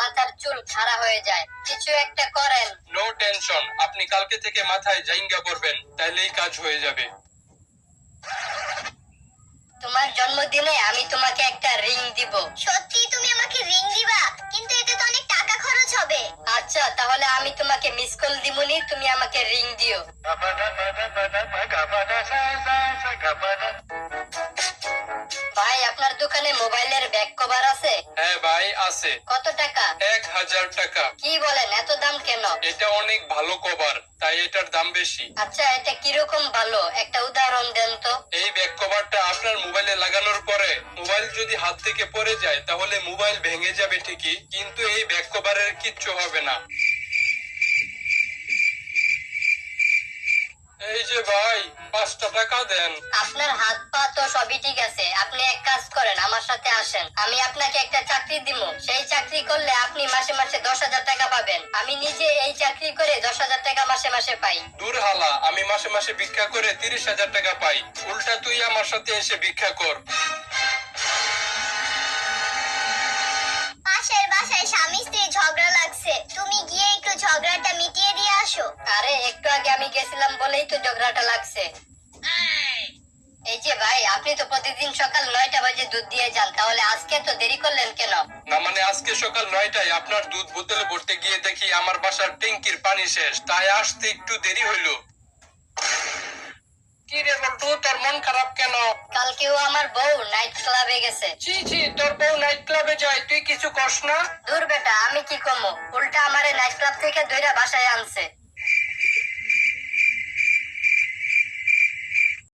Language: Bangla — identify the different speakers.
Speaker 1: মাথার চুল খাড়া হয়ে যায়। কিছু একটা করেন।
Speaker 2: নো টেনশন, আপনি কালকে থেকে মাথায় জাইঙ্গা করবেন, তাইলেই কাজ হয়ে যাবে।
Speaker 1: তোমার জন্মদিনে আমি তোমাকে একটা রিং দিব।
Speaker 3: সত্যি তুমি আমাকে রিং দিবা? কিন্তু এতে তো অনেক টাকা খরচ হবে।
Speaker 1: আচ্ছা, তাহলে আমি তোমাকে মিস কল দিবনি, তুমি আমাকে রিং দিও। ভাই, আপনার দোকানে মোবাইলের ব্যাক কভার আছে?
Speaker 2: হ্যাঁ ভাই, আছে।
Speaker 1: কত টাকা?
Speaker 2: 1000 টাকা।
Speaker 1: কি বলেন, এত দাম কেন?
Speaker 2: এটা অনেক ভালো কভার, তাই এটার দাম বেশি।
Speaker 1: আচ্ছা, এটা কিরকম ভালো, একটা উদাহরণ দেন তো।
Speaker 2: এই ব্যাক কভারটা আপনার মোবাইলে লাগানোর পরে মোবাইল যদি হাত থেকে পড়ে যায় তাহলে মোবাইল ভেঙে যাবে ঠিকই, কিন্তু এই ব্যাক কভারের কিচ্ছু হবে না। এই যে ভাই, 5টা টাকা দেন।
Speaker 1: আপনার হাত পা তো সবই ঠিক আছে, আপনি এক কাজ করেন, আমার সাথে আসেন, আমি আপনাকে একটা চাকরি দিব। সেই চাকরি করলে আপনি মাসে মাসে 10,000 টাকা পাবেন। আমি নিজে এই চাকরি করে 10,000 টাকা মাসে মাসে পাই।
Speaker 2: দূর হালা, আমি মাসে মাসে ভিক্ষা করে 30,000 টাকা পাই। উল্টা তুই আমার সাথে এসে ভিক্ষা কর।
Speaker 3: পাশের বাসায় স্বামী স্ত্রী ঝগড়া লাগছে, তুমি গিয়ে একটু ঝগড়াটা মিটিয়ে দিয়ে আসো।
Speaker 1: আরে, একটু আগে আমি গেছিলাম বলেই তো ঝগড়াটা লাগছে। এই যে ভাই, আপনি তো প্রতিদিন সকাল 9টা বাজে দুধ দিয়ে যান, তাহলে আজকে তো দেরি করলেন কেন?
Speaker 2: না মানে আজকে সকাল 9টায় আপনার দুধ বোতলে ভরতে গিয়ে দেখি আমার বাসার ট্যাঙ্কির পানি শেষ, তাই আসতে একটু দেরি হইলো। কি রে বল্টু, তোর মন খারাপ কেন?
Speaker 1: কালকেও আমার বউ নাইট ক্লাবে গেছে।
Speaker 2: ছি ছি, তোর বউ নাইট ক্লাবে যায়, তুই কিছু করস না?
Speaker 1: দূর বেটা, আমি কি কমো, উল্টা আমারে নাইট ক্লাব থেকে ধইরা বাসায় আনছে।